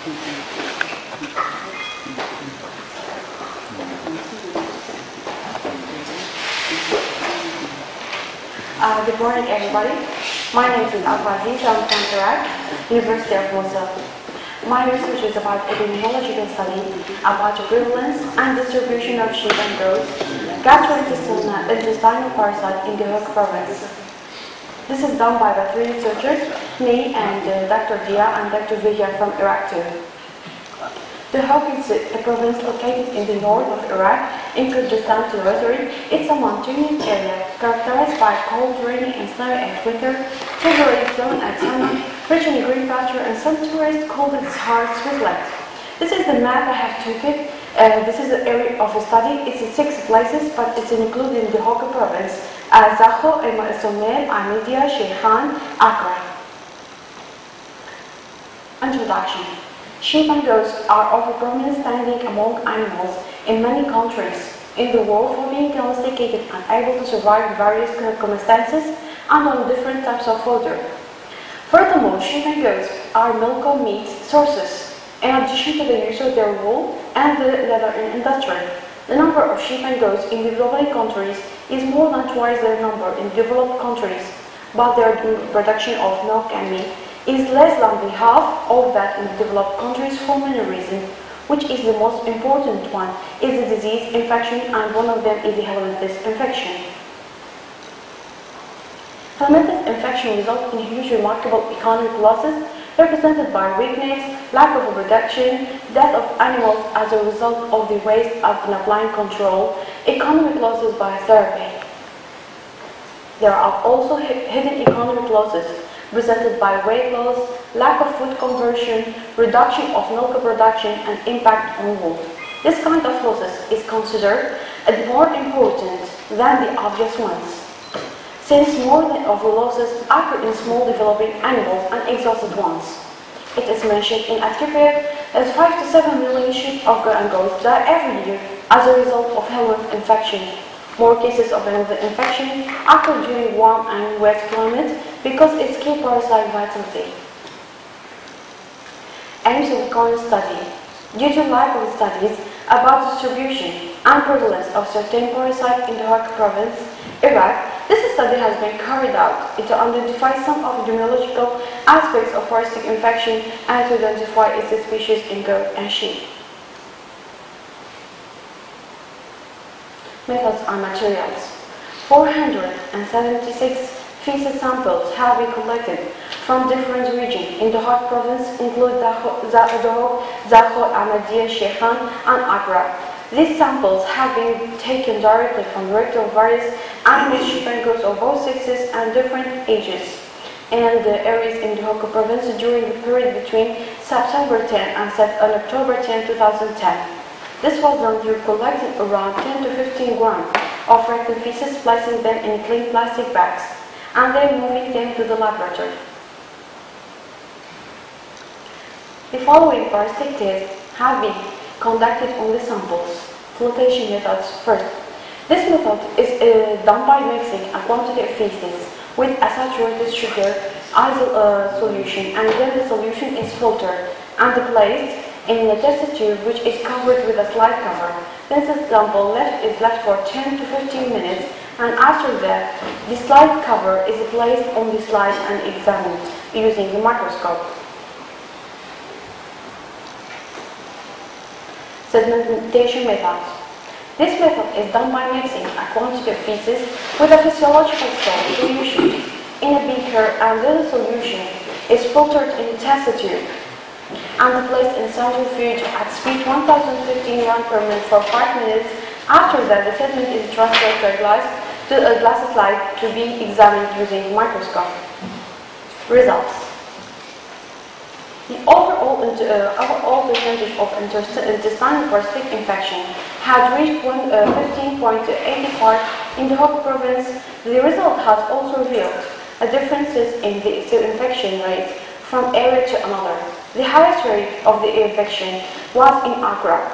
Good morning, everybody. My name is Aziz. I'm from Iraq, University of Mosul. My research is about epidemiological study about the prevalence and distribution of sheep and goats, gastrointestinal parasite in Duhok province. This is done by the three researchers, me and Dr. Dia and Dr. Vijay from Iraq too. Duhok is a province located in the north of Iraq in Kurdistan territory. It's a mountainous area characterized by cold, rainy and snowy at winter, temperate zone at summer, rich in green pasture, and some tourists call it hard Switzerland. This is the map I have taken. This is the area of study. It's in 6 places, but it's included in the Duhok province: Zaho, Somel, Amidia, Sheikhan, Accra. Introduction. Sheep and goats are of a prominent standing among animals in many countries in the world for being domesticated and able to survive in various circumstances and on different types of fodder. Furthermore, sheep and goats are milk or meat sources, in addition to the use of their wool and the leather industry. The number of sheep and goats in developing countries is more than twice their number in developed countries, but their production of milk and meat is less than the half of that in developed countries for many reasons, which is the most important one is the disease infection, and one of them is the helminths infection. Helminths infection results in huge remarkable economic losses represented by weakness, lack of reproduction, death of animals as a result of the waste of applying control, economic losses by therapy. There are also hidden economic losses presented by weight loss, lack of food conversion, reduction of milk production, and impact on wool. This kind of losses is considered more important than the obvious ones, since more of the losses occur in small developing animals and exhausted ones. It is mentioned in Ethiopia that 5 to 7 million sheep and goats die every year as a result of helminth infection. More cases of helminth infection occur during warm and wet climate because it's key parasite vitality. Aims of the current study. Due to lack of studies about distribution and prevalence of certain parasites in the Duhok province, Iraq, this study has been carried out to identify some epidemiological aspects of parasitic infection and to identify its species in goat and sheep. Methods and materials. 476 feces samples have been collected from different regions in the Duhok province, include Duhok, Zaho, Ahmadiyya, Sheikhan, and Accra. These samples have been taken directly from rectal of various animals, sheep and goats of both sexes and different ages, and the areas in the Duhok province during the period between September 10 and October 10, 2010. This was done through collecting around 10 to 15 grams of rectal feces, placing them in clean plastic bags, and then moving them to the laboratory. The following parasitic tests have been conducted on the samples. Flotation methods first. This method is done by mixing a quantity of feces with a saturated sugar solution, and then the solution is filtered and placed in a test tube which is covered with a slide cover. Then the sample is left for 10 to 15 minutes, and after that the slide cover is placed on the slide and examined using the microscope. Sedimentation method. This method is done by mixing a quantity of feces with a physiological salt solution in a beaker, and then the solution is filtered in a test tube and placed in centrifuge at speed 1015 grams per minute for 5 minutes. After that, the sediment is transferred to a glass slide to be examined using a microscope. Results. The overall percentage of intestinal parasitic infection had reached 15.85 in the Duhok province. The result has also revealed differences in the infection rates from area to another. The highest rate of the infection was in Accra,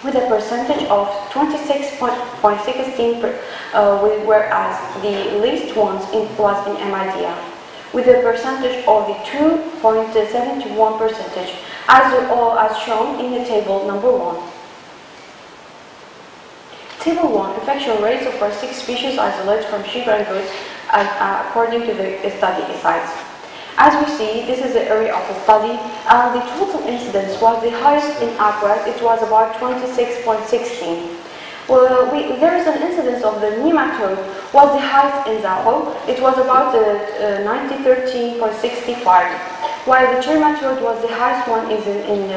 with a percentage of 26.16%, whereas the least ones was in Ahmadiyya, with a percentage of the 2.71%, as shown in the table number 1. Table 1, infection rates of parasitic species isolated from sheep and goats according to the study sites. As we see, this is the area of the study, and the total incidence was the highest in Aquas. It was about 26.16. Well, there is an incidence of the nematode was the highest in Duhok. It was about 13.65, while the trematode was the highest one is in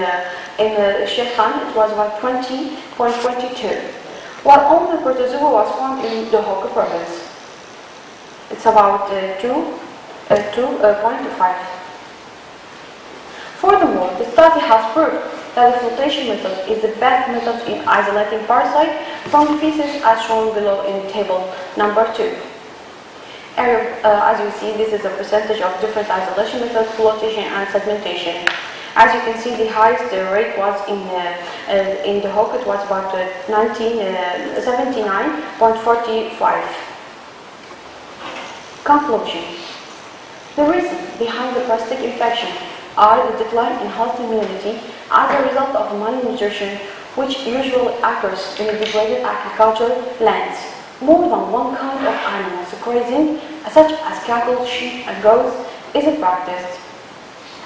Shekhan. It was about 20.22, while all the protozoa was found in the Duhok province. It's about 2.5. Furthermore, the study has proved that the flotation method is the best method in isolating parasite from the feces as shown below in table number 2. As you see, this is a percentage of different isolation methods, flotation and segmentation. As you can see, the highest rate was in the Duhok. It was about 79.45. Conclusion. The reason behind the parasitic infection are the decline in host immunity as a result of malnutrition, which usually occurs in degraded agricultural lands. More than one kind of animals grazing, such as cattle, sheep, and goats, is practiced.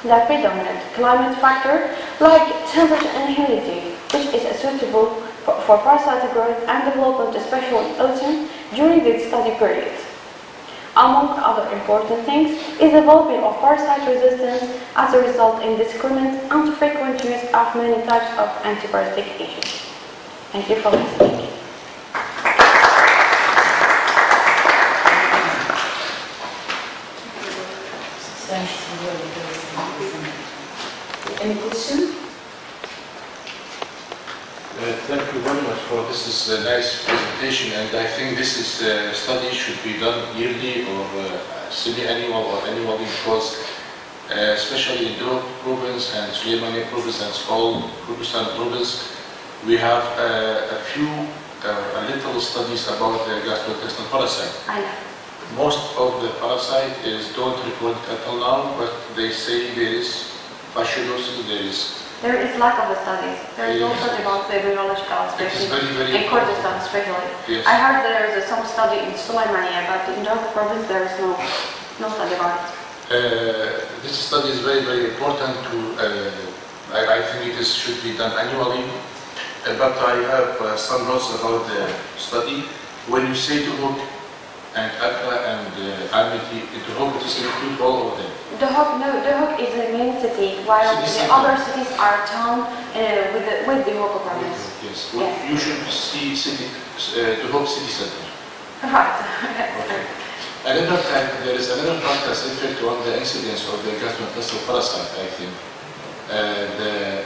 The predominant climate factor, like temperature and humidity, which is suitable for parasitic growth and development, especially in autumn during the study period. Among other important things is the development of parasite resistance as a result in indiscriminate and frequent use of many types of antiparasitic agents. Thank you for listening. Any question? Thank you very much for this. Is a nice presentation, and I think this is study should be done yearly or semi-annual or annually, because especially in Duhok province and Suleymania province and Skol Kurdistan province, we have a little studies about the gastrointestinal parasite. Most of the parasite don't report until now, but they say there is fasciolosis, there is lack of the studies. There is no study about the epidemiological aspect in Kurdistan especially. Yes. I heard there is some study in Suleymania, but in Duhok province there is no study about it. This study is very, very important to, I think it should be done annually, but I have some notes about the study. When you say Duhok and Accra and Almaty, Duhok does include all of them? Duhok is the main city, while the other cities are town with the local province. Yes. Well, you should see Duhok city center. Right. Okay. Another time, there is another factor effect on the incidence of the gastrointestinal parasite, I think. The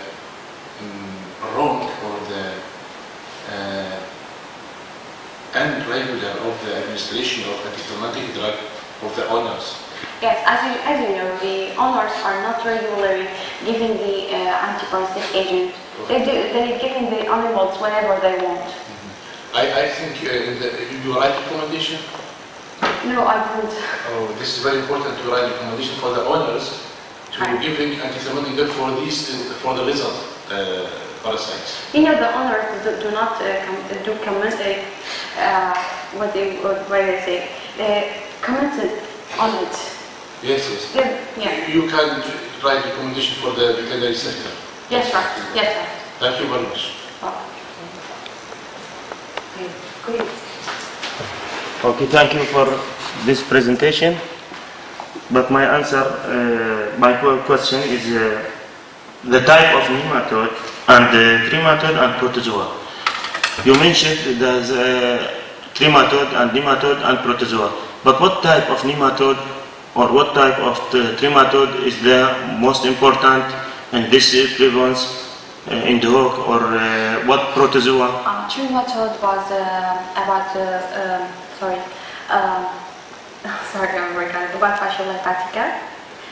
wrong or the unregular of the administration of antipulmontic drug of the owners. Yes, as you know, the owners are not regularly giving the antiparasitic agent. Okay. They're giving the animals whenever they want. I think you write recommendation? No, I don't. Oh, this is very important to write recommendation for the owners to giving antipulmontic drug for these for the lizard parasites. You know, the owners do not comment what they say. Comment on it. Yes. Yeah. You can write recommendation for the veterinary sector. Yes, right. Yes, sir. Thank you very much. Okay, great. Okay, thank you for this presentation. But my answer, my question is the type of nematode and trematode and protozoa. You mentioned there's trematode and nematode and protozoa. But what type of nematode or what type of trematode is the most important in this prevalence in Duhok, or what protozoa? Trematode was I'm recalling about Fasciola hepatica.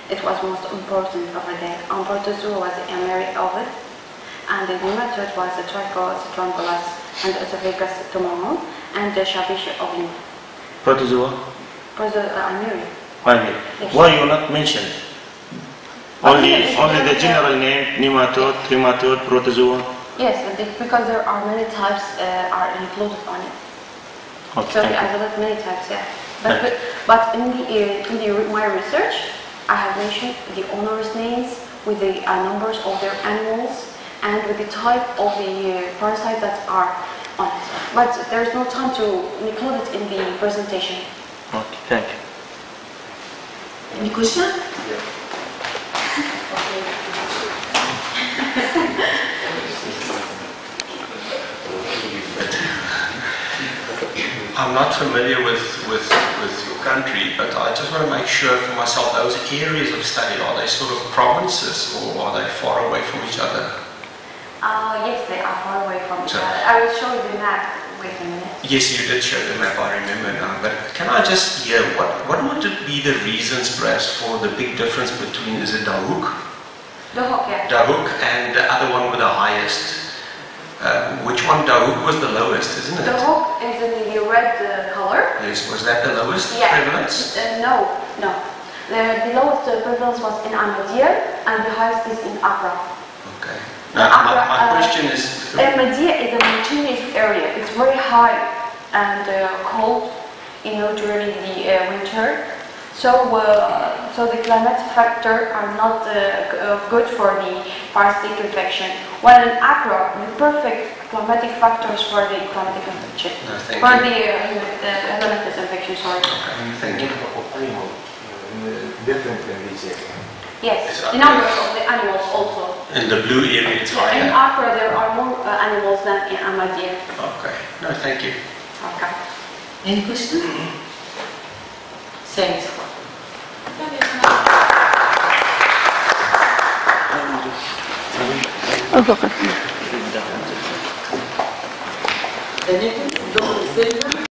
It was most important over there. Protozoa was the emery of it, and the nematode was the Trichostrongylus and Esophagus tomahawk and the Shabishi ovum. Protozoa? Emery. Yes. Why you not mentioned? Only the general name, nematode, trematode, protozoa. Yes, because there are many types are included on it. Okay, So we thank you. isolated many types, yeah. But in my research, I have mentioned the owners' names with the numbers of their animals and with the type of the parasites that are on it. But there is no time to include it in the presentation. Okay, thank you. Any question? I'm not familiar with your country, but I just want to make sure for myself, those areas of study, are they sort of provinces or are they far away from each other? Yes, they are far away from each other. I will show you the map. Wait a minute. Yes, you did show the map, I remember now, but can I just hear, what would be the reasons perhaps for the big difference between, is it Duhok? Duhok, yeah. Duhok and the other one with the highest? Which one, Duhok, was the lowest, isn't it? Duhok is in the red color. Yes, was that the lowest Yeah. prevalence? No. The lowest prevalence was in Ahmadiyya and the highest is in Accra. Okay. Now, my question is... Ahmadiyya is a mountainous area. It's very high and cold, during the winter. So the climatic factors are not good for the parasitic infection. While in Accra, the perfect climatic factors for the climatic infection. No, thank for you. the helminthus infection, sorry. Okay, thank you. Different in this area. Yes, the numbers of the animals also. In the blue area, it's In higher. Accra, there are more animals than in Ahmadiyya. Okay. No, thank you. Okay. Any question? Thanks. Okay. The next, Dr. Silva.